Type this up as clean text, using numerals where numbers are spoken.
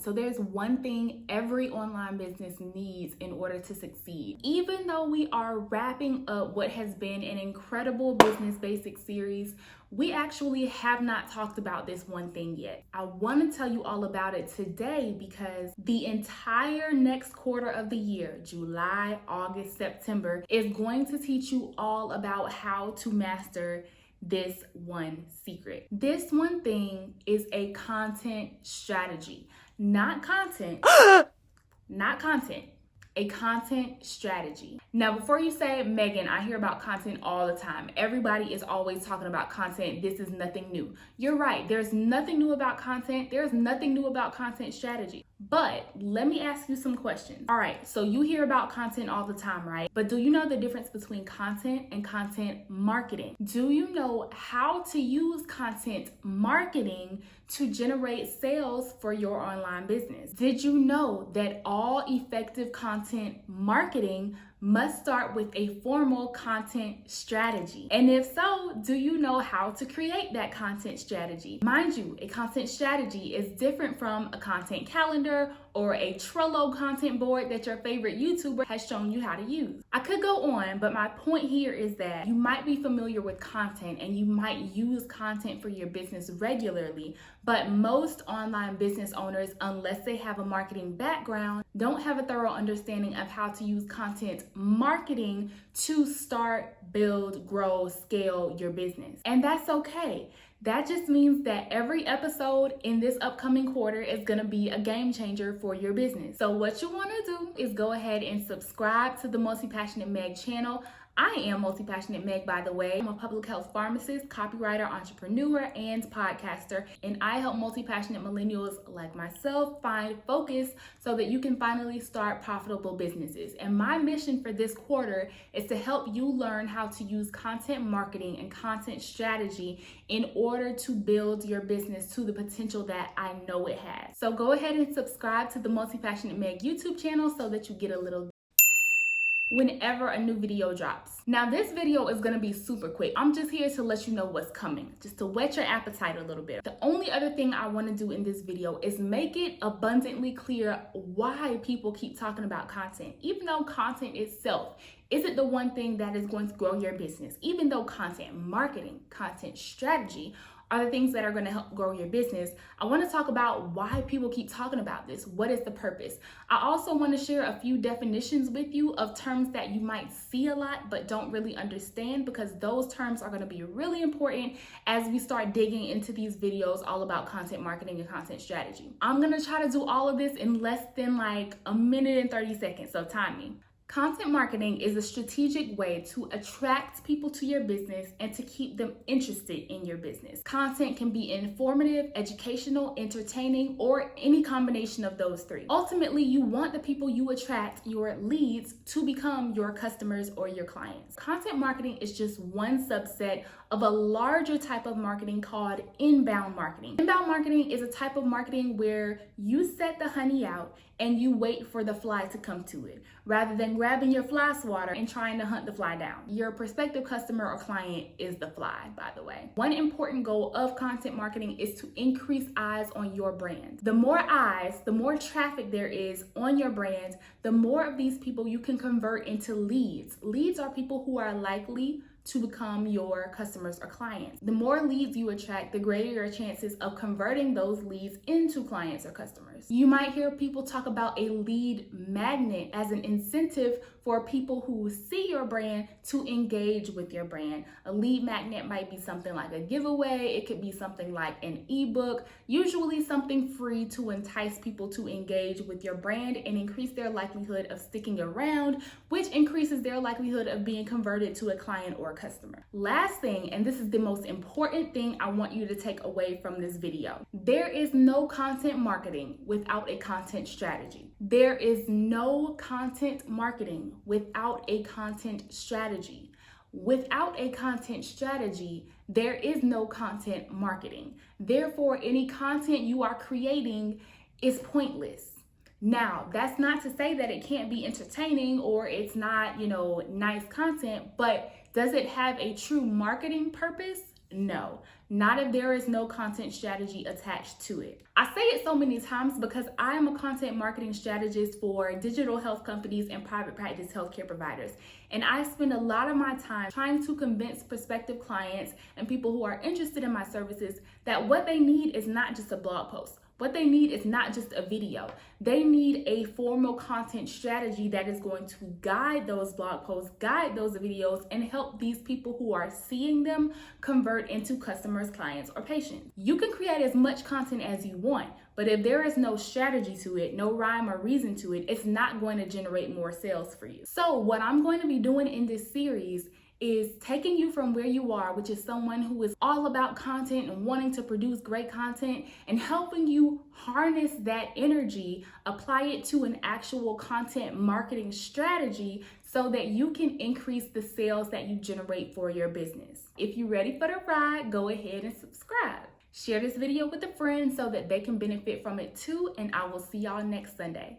So there's one thing every online business needs in order to succeed. Even though we are wrapping up what has been an incredible business basics series, we actually have not talked about this one thing yet. I want to tell you all about it today because the entire next quarter of the year, July, August, September, is going to teach you all about how to master this one secret. This one thing is a content strategy, not content, not content. A content strategy. Now, before you say, Megan, I hear about content all the time. Everybody is always talking about content. This is nothing new. You're right. There's nothing new about content. There's nothing new about content strategy. But let me ask you some questions. All right, so you hear about content all the time, right? But do you know the difference between content and content marketing? Do you know how to use content marketing to generate sales for your online business? Did you know that all effective content marketing must start with a formal content strategy? And if so, do you know how to create that content strategy? Mind you, a content strategy is different from a content calendar or a Trello content board that your favorite YouTuber has shown you how to use. I could go on, but my point here is that you might be familiar with content and you might use content for your business regularly, but most online business owners, unless they have a marketing background, don't have a thorough understanding of how to use content marketing to start, build, grow, scale your business. And that's okay. That just means that every episode in this upcoming quarter is going to be a game changer for your business. So what you want to do is go ahead and subscribe to the Multipassionate Meg channel. I am Multipassionate Meg, by the way. I'm a public health pharmacist, copywriter, entrepreneur, and podcaster, and I help multi-passionate millennials like myself find focus so that you can finally start profitable businesses. And my mission for this quarter is to help you learn how to use content marketing and content strategy in order to build your business to the potential that I know it has. So go ahead and subscribe to the Multipassionate Meg YouTube channel so that you get a little whenever a new video drops. Now this video is gonna be super quick. I'm just here to let you know what's coming, just to whet your appetite a little bit. The only other thing I wanna do in this video is make it abundantly clear why people keep talking about content, even though content itself isn't the one thing that is going to grow your business, even though content marketing, content strategy are the things that are going to help grow your business. I want to talk about why people keep talking about this. What is the purpose? I also want to share a few definitions with you of terms that you might see a lot but don't really understand, because those terms are going to be really important as we start digging into these videos all about content marketing and content strategy. I'm going to try to do all of this in less than like a minute and 30 seconds, so time me. Content marketing is a strategic way to attract people to your business and to keep them interested in your business. Content can be informative, educational, entertaining, or any combination of those three. Ultimately, you want the people you attract, your leads, to become your customers or your clients. Content marketing is just one subset of a larger type of marketing called inbound marketing. Inbound marketing is a type of marketing where you set the honey out and you wait for the fly to come to it, rather than grabbing your fly swatter and trying to hunt the fly down. Your prospective customer or client is the fly, by the way. One important goal of content marketing is to increase eyes on your brand. The more eyes, the more traffic there is on your brand, the more of these people you can convert into leads. Leads are people who are likely to become your customers or clients. The more leads you attract, the greater your chances of converting those leads into clients or customers. You might hear people talk about a lead magnet as an incentive for people who see your brand to engage with your brand. A lead magnet might be something like a giveaway. It could be something like an ebook, usually something free to entice people to engage with your brand and increase their likelihood of sticking around, which increases their likelihood of being converted to a client or a customer. Last thing, and this is the most important thing I want you to take away from this video. There is no content marketing without a content strategy. There is no content marketing without a content strategy. Without a content strategy, there is no content marketing. Therefore, any content you are creating is pointless. Now, that's not to say that it can't be entertaining or it's not, nice content, but does it have a true marketing purpose? No, not if there is no content strategy attached to it. I say it so many times because I am a content marketing strategist for digital health companies and private practice healthcare providers. And I spend a lot of my time trying to convince prospective clients and people who are interested in my services that what they need is not just a blog post. What they need is not just a video. They need a formal content strategy that is going to guide those blog posts, guide those videos, and help these people who are seeing them convert into customers, clients, or patients. You can create as much content as you want, but if there is no strategy to it, no rhyme or reason to it, it's not going to generate more sales for you. So what I'm going to be doing in this series is taking you from where you are, which is someone who is all about content and wanting to produce great content, and helping you harness that energy, apply it to an actual content marketing strategy so that you can increase the sales that you generate for your business. If you're ready for the ride, go ahead and subscribe. Share this video with a friend so that they can benefit from it too, and I will see y'all next Sunday.